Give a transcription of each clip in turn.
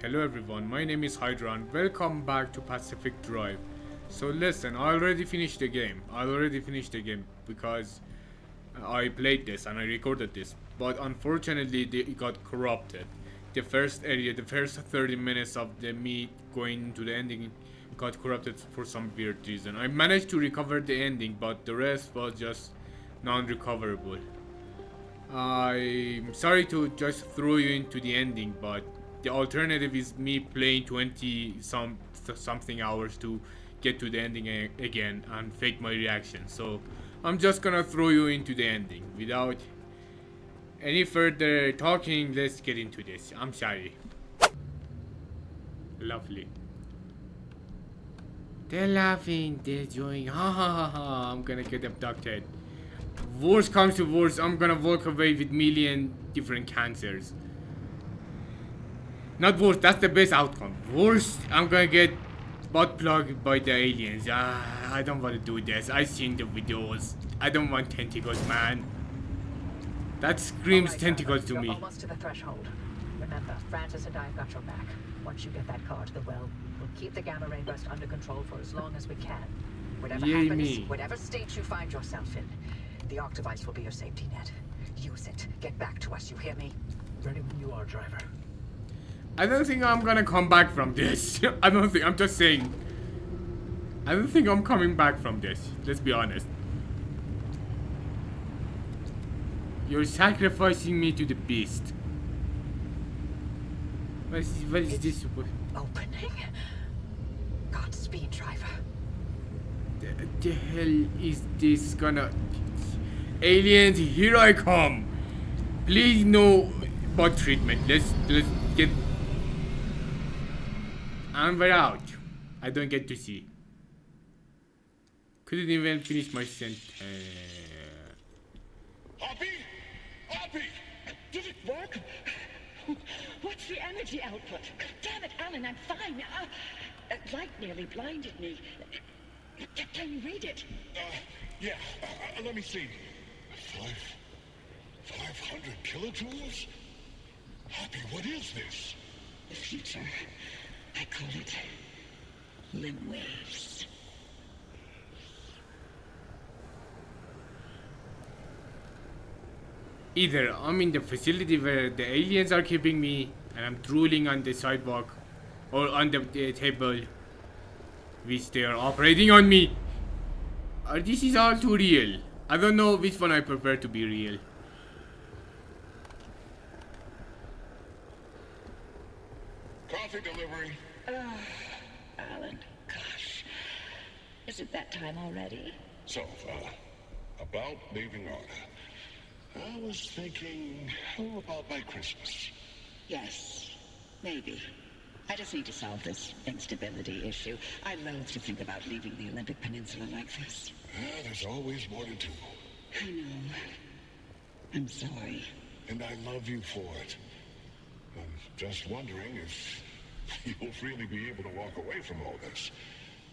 Hello everyone, my name is Hydra and welcome back to Pacific Drive. So listen, I already finished the game. Because I played this and I recorded this. But unfortunately it got corrupted. The first area, the first 30 minutes of the me going to the ending got corrupted for some weird reason. I managed to recover the ending, but the rest was just non-recoverable. I'm sorry to just throw you into the ending, but the alternative is me playing 20 something hours to get to the ending again and fake my reaction. So I'm just gonna throw you into the ending without any further talking. Let's get into this. I'm sorry. Lovely. They're laughing, they're joying. Ha ha ha ha. I'm gonna get abducted. Worst comes to worst, I'm gonna walk away with million different cancers. Not worst, that's the best outcome. Worst, I'm gonna get butt plugged by the aliens. I don't want to do this. I've seen the videos. I don't want tentacles, man. That screams tentacles to me. You're almost to the threshold. Remember, Francis and I have got your back. Once you get that car to the well, we'll keep the gamma ray burst under control for as long as we can. Whatever Yay happens, me. whatever state you find yourself in, the Arc device will be your safety net. Use it. Get back to us, you hear me? Ready when you are, driver. I don't think I'm gonna come back from this. I'm just saying. I don't think I'm coming back from this. Let's be honest. You're sacrificing me to the beast. What is this? Opening? Godspeed, driver. The hell is this gonna... Aliens, here I come. Please no butt treatment. Let's get... And we're out. I don't get to see. Couldn't even finish my sentence. Hoppy? Hoppy! Did it work? What's the energy output? Damn it, Alan, I'm fine. Light nearly blinded me. Can you read it? Yeah, let me see. 500 kilojoules? Hoppy, what is this? The future. I call it limb waves. Either I'm in the facility where the aliens are keeping me and I'm drooling on the sidewalk or on the table which they are operating on me, or this is all too real. I don't know which one I prefer to be real. Coffee delivery. Alan, gosh. Is it that time already? So, about leaving Arda. I was thinking, how about by Christmas? Yes, maybe. I just need to solve this instability issue. I loathe to think about leaving the Olympic Peninsula like this. There's always more to do. I know. I'm sorry. And I love you for it. I'm just wondering if you'll really be able to walk away from all this.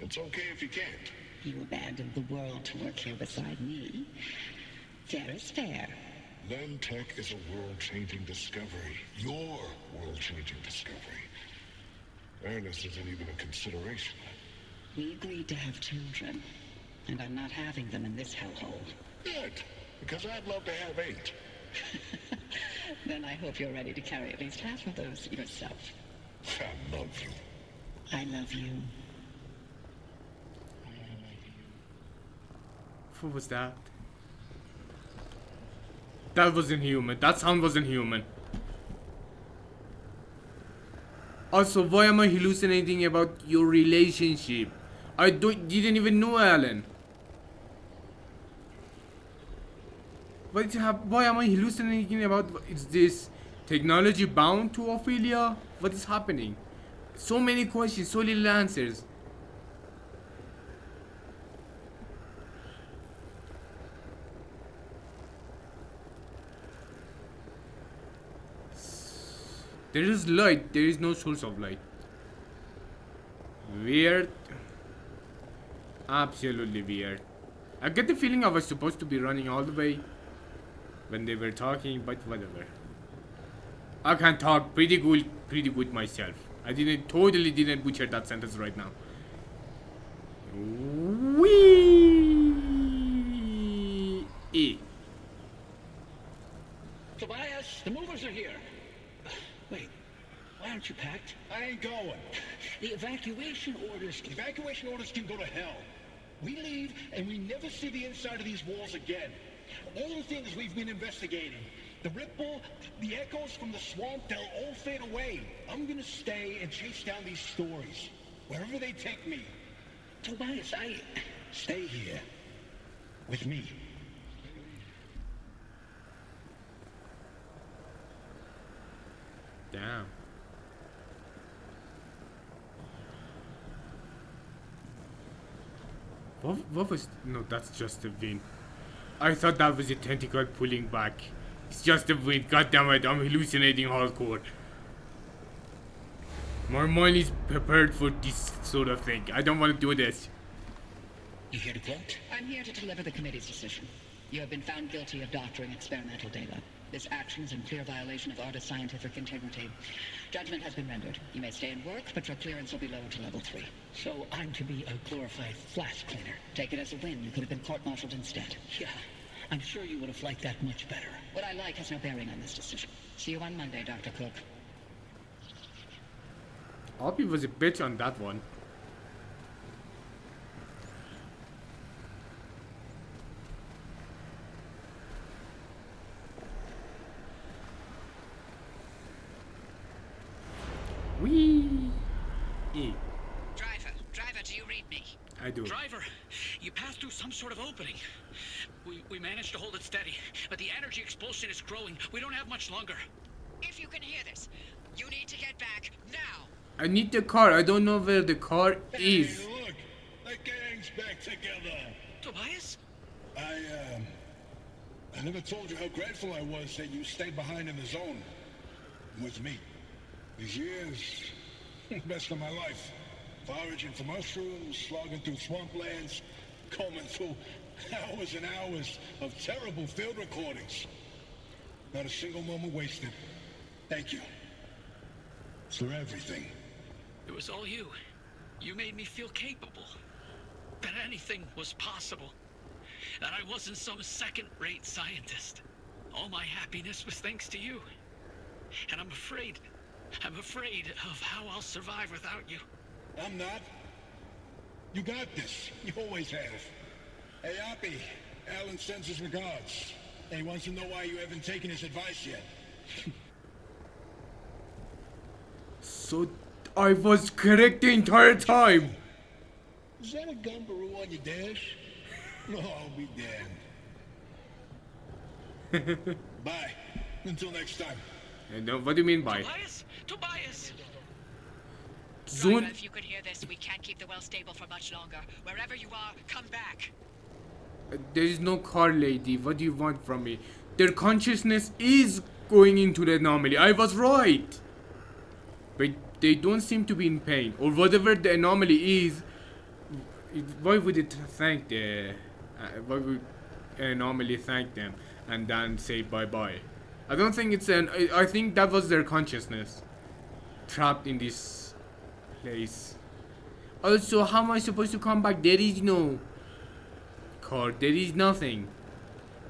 It's okay if you can't. You abandoned the world to work here beside me. Fair is fair. Lentech is a world-changing discovery. Your world-changing discovery. Fairness isn't even a consideration. We agreed to have children, and I'm not having them in this hellhole. Good, because I'd love to have 8. Then I hope you're ready to carry at least half of those yourself. I love you. I love you. What was that? That wasn't human. That sound wasn't human. Also, why am I hallucinating about your relationship? I didn't even know Alan. Why am I hallucinating about? Is this technology bound to Ophelia? What is happening? So many questions, so little answers. There is light, there is no source of light. Weird. Absolutely weird. I get the feeling I was supposed to be running all the way when they were talking, but whatever. I can talk pretty good myself. I totally didn't butcher that sentence right now. Wee. Tobias, the movers are here. Wait, why aren't you packed? I ain't going. The evacuation orders. Evacuation orders can go to hell. We leave and we never see the inside of these walls again. All the things we've been investigating, the ripple, the echoes from the swamp, they'll all fade away. I'm gonna stay and chase down these stories, wherever they take me. Tobias, Stay here. With me. Damn. What was... No, that's just the wind. I thought that was a tentacle pulling back. It's just the wind. God damn it, I'm hallucinating hardcore. My mind is prepared for this sort of thing. I don't want to do this. you here to quote? I'm here to deliver the committee's decision. You have been found guilty of doctoring experimental data. This action is in clear violation of Arda's scientific integrity. Judgment has been rendered. You may stay and work, but your clearance will be lowered to level 3. So I'm to be a glorified flash cleaner. Take it as a win. You could have been court-martialed instead. Yeah, I'm sure you would have liked that much better. What I like has no bearing on this decision. See you on Monday, Dr. Cook. Oppie was a bitch on that one. Wee. Driver, do you read me? I do. Driver, you passed through some sort of opening. We managed to hold it steady, but the energy expulsion is growing. We don't have much longer. If you can hear this, you need to get back now. I need the car. I don't know where the car is. Hey, look, the gang's back together. Tobias? I never told you how grateful I was that you stayed behind in the zone with me. These years, best of my life. Foraging for mushrooms, slogging through swamplands, combing through hours and hours of terrible field recordings. Not a single moment wasted. Thank you. For everything. It was all you. You made me feel capable. That anything was possible. That I wasn't some second-rate scientist. All my happiness was thanks to you. And I'm afraid of how I'll survive without you. I'm not. You got this. You always have. Hey, Oppie. Alan sends his regards. And he wants to know why you haven't taken his advice yet. So I was correct the entire time. Is that a gumbaroo on your dash? No, I'll be damned. Bye. Until next time. And what do you mean by Tobias? Tobias! zone? Driver, if you could hear this, we can't keep the well stable for much longer. Wherever you are, come back. There is no car, lady. What do you want from me? Their consciousness is going into the anomaly. I was right. But they don't seem to be in pain. Or whatever the anomaly is. Why would it thank the... why would an anomaly thank them and then say bye-bye? I don't think it's an... I think that was their consciousness. Trapped in this place. Also, how am I supposed to come back? There is no car. There is nothing.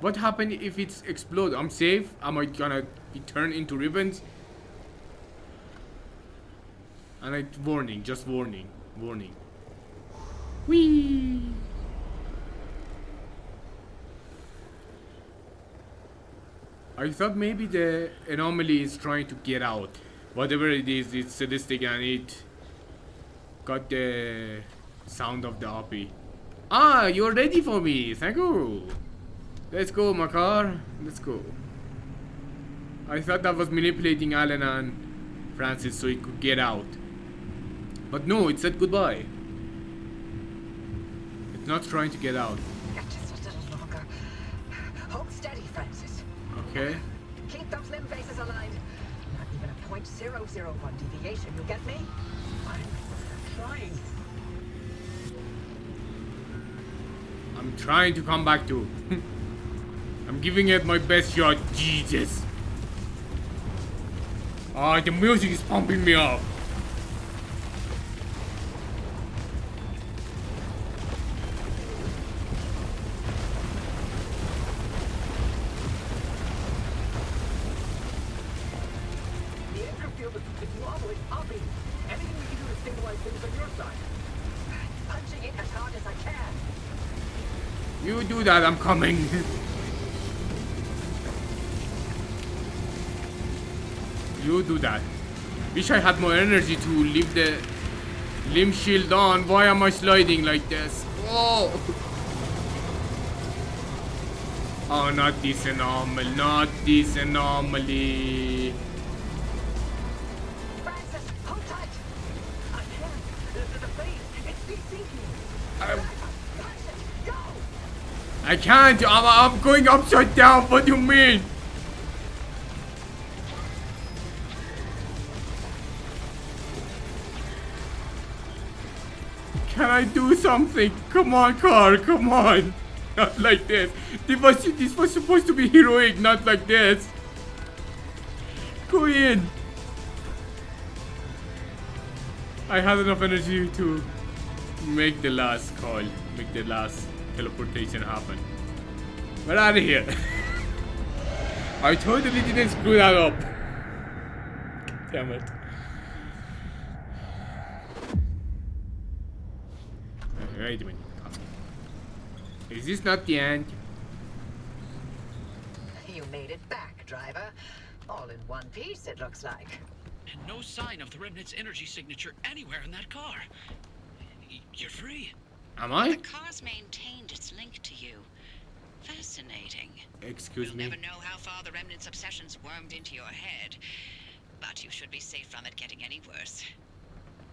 What happened if it's explode? I'm safe? Am I gonna be turned into ribbons? And I... warning. Just warning. Warning. Whee! I thought maybe the anomaly is trying to get out. Whatever it is, it's sadistic and it got the sound of the Oppie. Ah, you're ready for me. Thank you. Let's go, my car. Let's go. I thought that was manipulating Alan and Francis so it could get out. But no, it said goodbye. It's not trying to get out. Just a little longer. Hold steady, Francis. Okay. Keep those limb faces aligned. Not even a .001 deviation, you get me? I'm trying. I'm trying to come back to. I'm giving it my best shot. Jesus. Ah, the music is pumping me up. field is wobbling. Oppie, anything we can do to stabilize things on your side? Punching it as hard as I can. You do that, I'm coming. You do that. Wish I had more energy to leave the limb shield on. Why am I sliding like this? Oh! Oh, not this anomaly. Not this anomaly. Francis, hold tight. I can't. The phase, it's de-syncing. Francis, go! I can't. I'm going upside down. What do you mean? Can I do something? Come on, car. Come on. Not like this. This was supposed to be heroic, not like this. Go in. I had enough energy to make the last call, make the last teleportation happen. We're out of here. I totally didn't screw that up. Damn it. Wait a minute. Is this not the end? You made it back, driver. All in one piece, it looks like. And no sign of the Remnant's energy signature anywhere in that car. You're free. Am The I? car's maintained its link to you. Fascinating. Excuse You'll me. never know how far the Remnant's obsessions wormed into your head, but you should be safe from it getting any worse.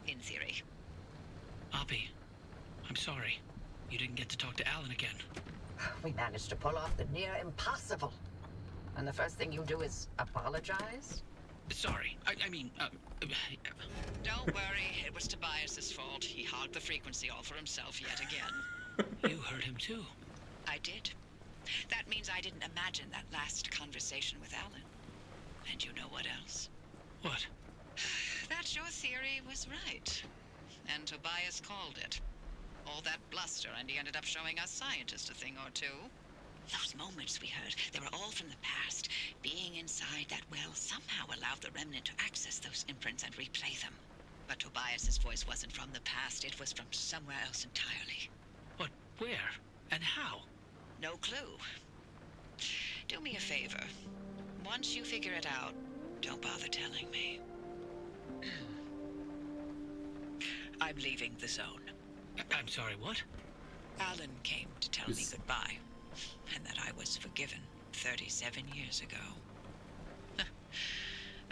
In theory. Oppie, I'm sorry. You didn't get to talk to Alan again. We managed to pull off the near impossible. And the first thing you do is apologize? Sorry. I mean, Don't worry, it was Tobias's fault. He hogged the frequency all for himself yet again. you heard him too. I did. That means I didn't imagine that last conversation with Alan. And you know what else? What? That your theory was right. And Tobias called it. All that bluster, and he ended up showing us scientists a thing or two. Those moments we heard, they were all from the past. Being inside that well somehow allowed the Remnant to access those imprints and replay them. But Tobias's voice wasn't from the past, it was from somewhere else entirely. What? Where? And how? No clue. Do me a favor. Once you figure it out, don't bother telling me. I'm leaving the zone. I'm sorry, what? Alan came to tell me Yes. goodbye, and that I was forgiven 37 years ago.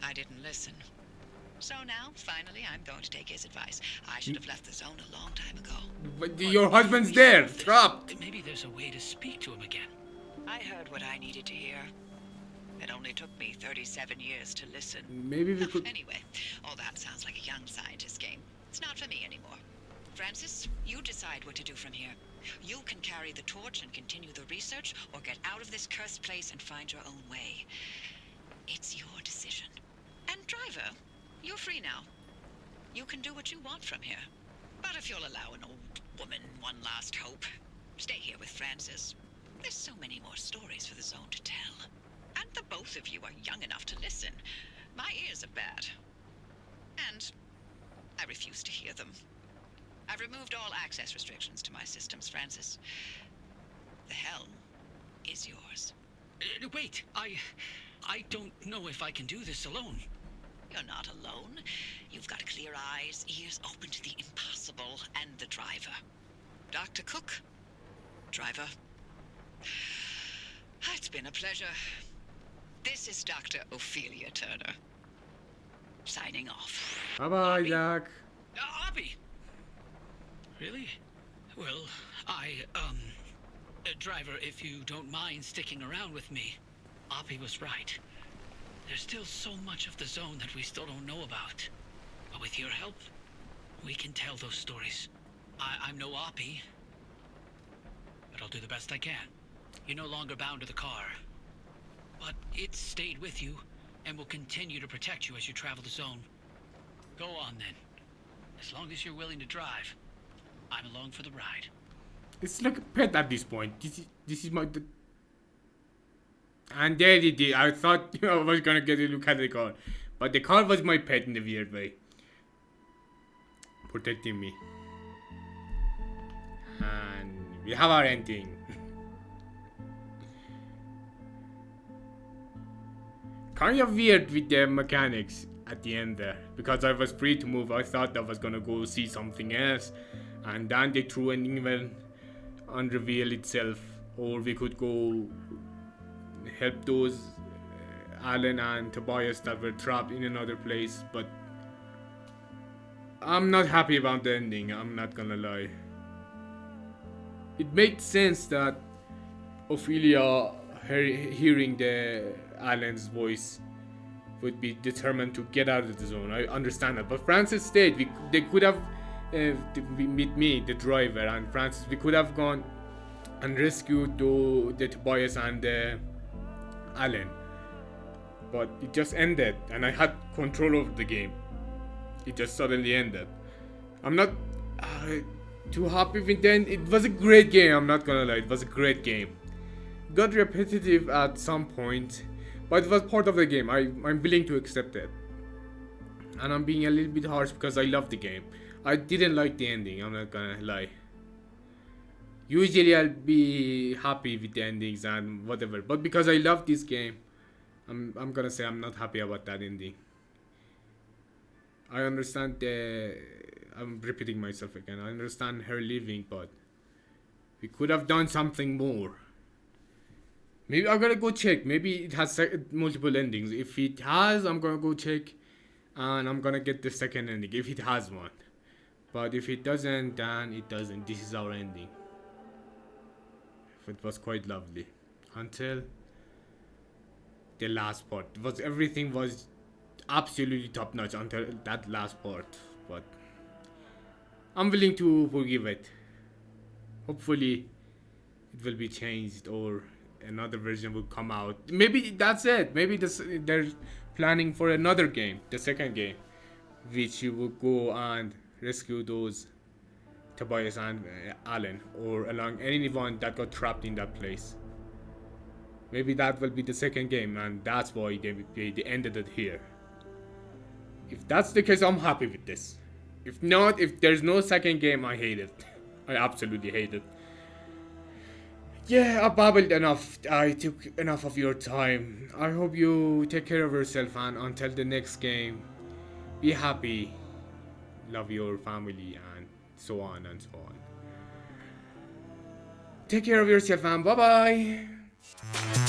I didn't listen. So now, finally, I'm going to take his advice. I should have left the zone a long time ago. But your husband's there, trapped. Maybe there's a way to speak to him again. I heard what I needed to hear. It only took me 37 years to listen. Maybe we could. Anyway, all that sounds like a young scientist game. It's not for me anymore. Francis, you decide what to do from here. You can carry the torch and continue the research, or get out of this cursed place and find your own way. It's your decision. And driver, you're free now. You can do what you want from here. But if you'll allow an old woman one last hope, stay here with Francis. There's so many more stories for the zone to tell. And the both of you are young enough to listen. My ears are bad. And I refuse to hear them. I've removed all access restrictions to my systems, Francis. The helm is yours. Wait, I don't know if I can do this alone. You're not alone. You've got clear eyes, ears open to the impossible, and the driver. Dr. Cook. Driver. It's been a pleasure. This is Dr. Ophelia Turner. Signing off. Bye bye, Jack. Oppie! Really? Well, driver, if you don't mind sticking around with me, Oppie was right. There's still so much of the zone that we still don't know about. But with your help, we can tell those stories. I'm no Oppie, but I'll do the best I can. You're no longer bound to the car, but it stayed with you and will continue to protect you as you travel the zone. Go on then. As long as you're willing to drive, I'm along for the ride. It's like a pet at this point. This is my. And there it is. I thought I was gonna get a look at the car, But the car was my pet in a weird way. Protecting me. And we have our ending. Kind of weird with the mechanics at the end there. Because I was free to move. I thought I was gonna go see something else. And then they threw an even unreveal itself. Or we could go help those Alan and Tobias that were trapped in another place. But I'm not happy about the ending, I'm not gonna lie. It made sense that Ophelia hearing the Alan's voice would be determined to get out of the zone. I understand that, but Francis stayed. They could have meet me, the driver, and Francis. We could have gone and rescued the Tobias and Alan, but it just ended, and I had control over the game. It just suddenly ended. I'm not too happy with the end. It was a great game. I'm not gonna lie. It was a great game. Got repetitive at some point, but it was part of the game. I'm willing to accept it. And I'm being a little bit harsh because I love the game. I didn't like the ending. I'm not gonna lie. Usually I'll be happy with the endings and whatever, but because I love this game, I'm gonna say I'm not happy about that ending. I understand I'm repeating myself again. I understand her leaving, but we could have done something more. Maybe I'm gonna go check. Maybe it has multiple endings. If it has, I'm gonna go check, and I'm gonna get the second ending if it has one. But if it doesn't, then it doesn't. This is our ending. It was quite lovely until the last part. Everything was absolutely top notch until that last part. But I'm willing to forgive it. Hopefully, it will be changed or another version will come out. Maybe that's it. Maybe they're planning for another game, the second game, which you will go and rescue those Tobias and Alan, or along anyone that got trapped in that place. Maybe that will be the second game, and that's why they ended it here. If that's the case, I'm happy with this. If not, if there's no second game, I hate it. I absolutely hate it. Yeah, I babbled enough. I took enough of your time. I hope you take care of yourself, and until the next game, be happy, love your family, and so on and so on. Take care of yourself, and bye bye.